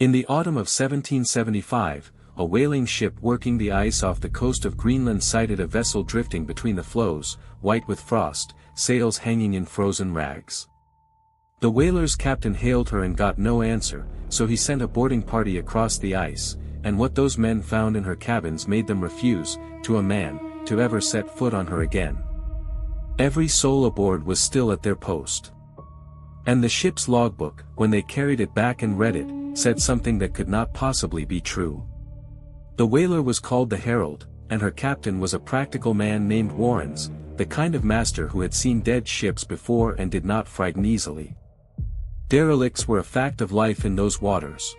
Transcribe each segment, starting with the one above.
In the autumn of 1775, a whaling ship working the ice off the coast of Greenland sighted a vessel drifting between the floes, white with frost, sails hanging in frozen rags. The whaler's captain hailed her and got no answer, so he sent a boarding party across the ice, and what those men found in her cabins made them refuse, to a man, to ever set foot on her again. Every soul aboard was still at their post. And the ship's logbook, when they carried it back and read it, said something that could not possibly be true. The whaler was called the Herald, and her captain was a practical man named Warrens, the kind of master who had seen dead ships before and did not frighten easily. Derelicts were a fact of life in those waters.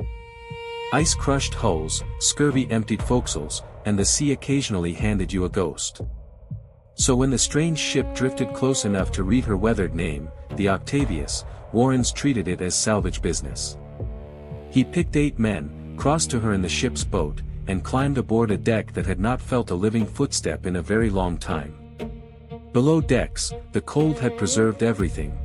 Ice-crushed hulls, scurvy-emptied forecastles, and the sea occasionally handed you a ghost. So when the strange ship drifted close enough to read her weathered name, the Octavius, Warrens treated it as salvage business. He picked 8 men, crossed to her in the ship's boat, and climbed aboard a deck that had not felt a living footstep in a very long time. Below decks, the cold had preserved everything.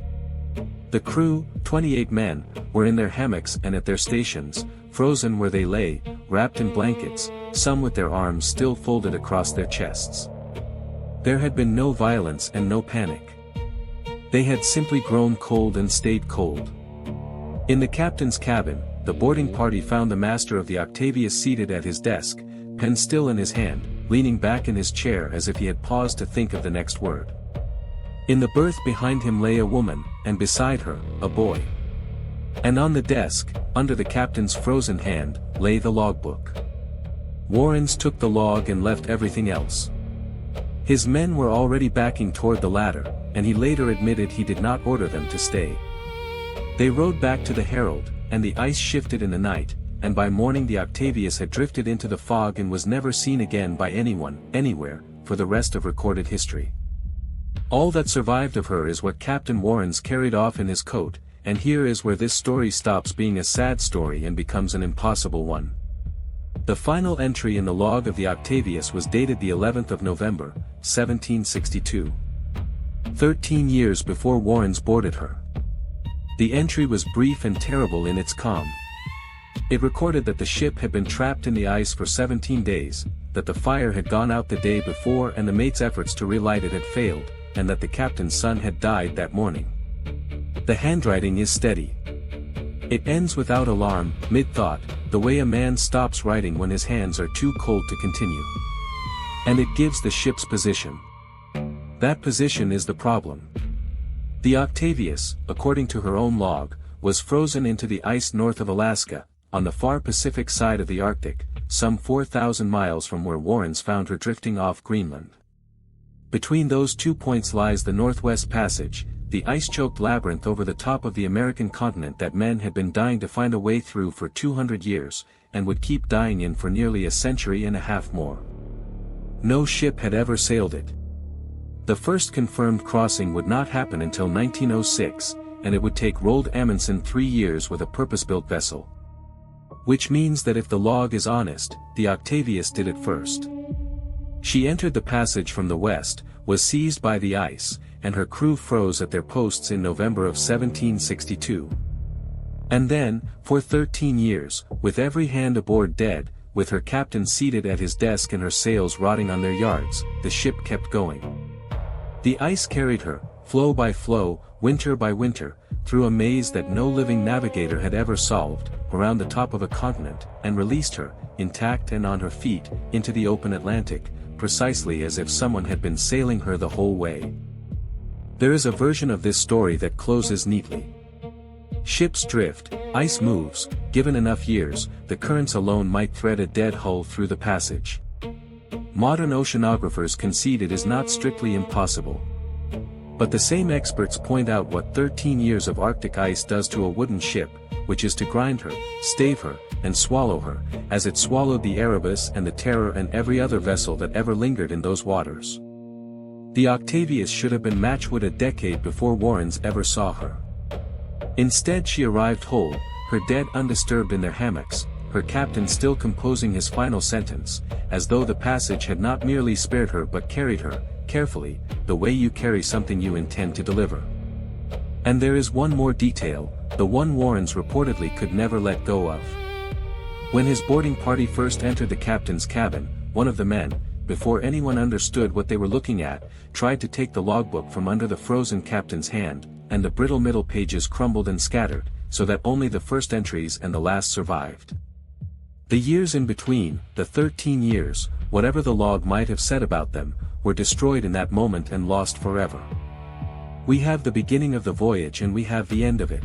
The crew, 28 men, were in their hammocks and at their stations, frozen where they lay, wrapped in blankets, some with their arms still folded across their chests. There had been no violence and no panic. They had simply grown cold and stayed cold. In the captain's cabin, the boarding party found the master of the Octavius seated at his desk, pen still in his hand, leaning back in his chair as if he had paused to think of the next word. In the berth behind him lay a woman, and beside her, a boy. And on the desk, under the captain's frozen hand, lay the logbook. Warrens took the log and left everything else. His men were already backing toward the ladder, and he later admitted he did not order them to stay. They rowed back to the Herald, and the ice shifted in the night, and by morning the Octavius had drifted into the fog and was never seen again by anyone, anywhere, for the rest of recorded history. All that survived of her is what Captain Warrens carried off in his coat, and here is where this story stops being a sad story and becomes an impossible one. The final entry in the log of the Octavius was dated the 11th of November, 1762. 13 years before Warrens boarded her. The entry was brief and terrible in its calm. It recorded that the ship had been trapped in the ice for 17 days, that the fire had gone out the day before and the mate's efforts to relight it had failed, and that the captain's son had died that morning. The handwriting is steady. It ends without alarm, mid-thought, the way a man stops writing when his hands are too cold to continue. And it gives the ship's position. That position is the problem. The Octavius, according to her own log, was frozen into the ice north of Alaska, on the far Pacific side of the Arctic, some 4,000 miles from where Warrens found her drifting off Greenland. Between those 2 points lies the Northwest Passage, the ice-choked labyrinth over the top of the American continent that men had been dying to find a way through for 200 years, and would keep dying in for nearly a century and a half more. No ship had ever sailed it. The first confirmed crossing would not happen until 1906, and it would take Roald Amundsen 3 years with a purpose-built vessel. Which means that if the log is honest, the Octavius did it first. She entered the passage from the west, was seized by the ice, and her crew froze at their posts in November of 1762. And then, for 13 years, with every hand aboard dead, with her captain seated at his desk and her sails rotting on their yards, the ship kept going. The ice carried her, floe by floe, winter by winter, through a maze that no living navigator had ever solved, around the top of a continent, and released her, intact and on her feet, into the open Atlantic, precisely as if someone had been sailing her the whole way. There is a version of this story that closes neatly. Ships drift, ice moves, given enough years, the currents alone might thread a dead hull through the passage. Modern oceanographers concede it is not strictly impossible. But the same experts point out what 13 years of Arctic ice does to a wooden ship, which is to grind her, stave her, and swallow her, as it swallowed the Erebus and the Terror and every other vessel that ever lingered in those waters. The Octavius should have been matchwood a decade before Warrens ever saw her. Instead she arrived whole, her dead undisturbed in their hammocks, her captain still composing his final sentence, as though the passage had not merely spared her but carried her, carefully, the way you carry something you intend to deliver. And there is one more detail, the one Warrens reportedly could never let go of. When his boarding party first entered the captain's cabin, one of the men, before anyone understood what they were looking at, tried to take the logbook from under the frozen captain's hand, and the brittle middle pages crumbled and scattered, so that only the first entries and the last survived. The years in between, the 13 years, whatever the log might have said about them, were destroyed in that moment and lost forever. We have the beginning of the voyage and we have the end of it.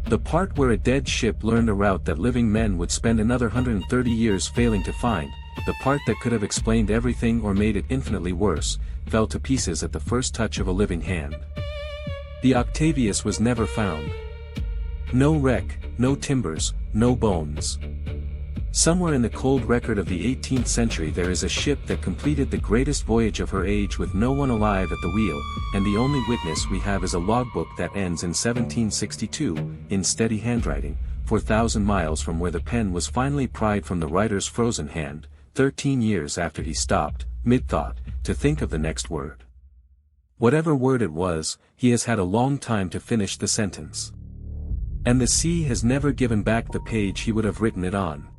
The part where a dead ship learned a route that living men would spend another 130 years failing to find, the part that could have explained everything or made it infinitely worse, fell to pieces at the first touch of a living hand. The Octavius was never found. No wreck, no timbers, no bones. Somewhere in the cold record of the 18th century there is a ship that completed the greatest voyage of her age with no one alive at the wheel, and the only witness we have is a logbook that ends in 1762, in steady handwriting, 4,000 miles from where the pen was finally pried from the writer's frozen hand, 13 years after he stopped, mid-thought, to think of the next word. Whatever word it was, he has had a long time to finish the sentence. And the sea has never given back the page he would have written it on.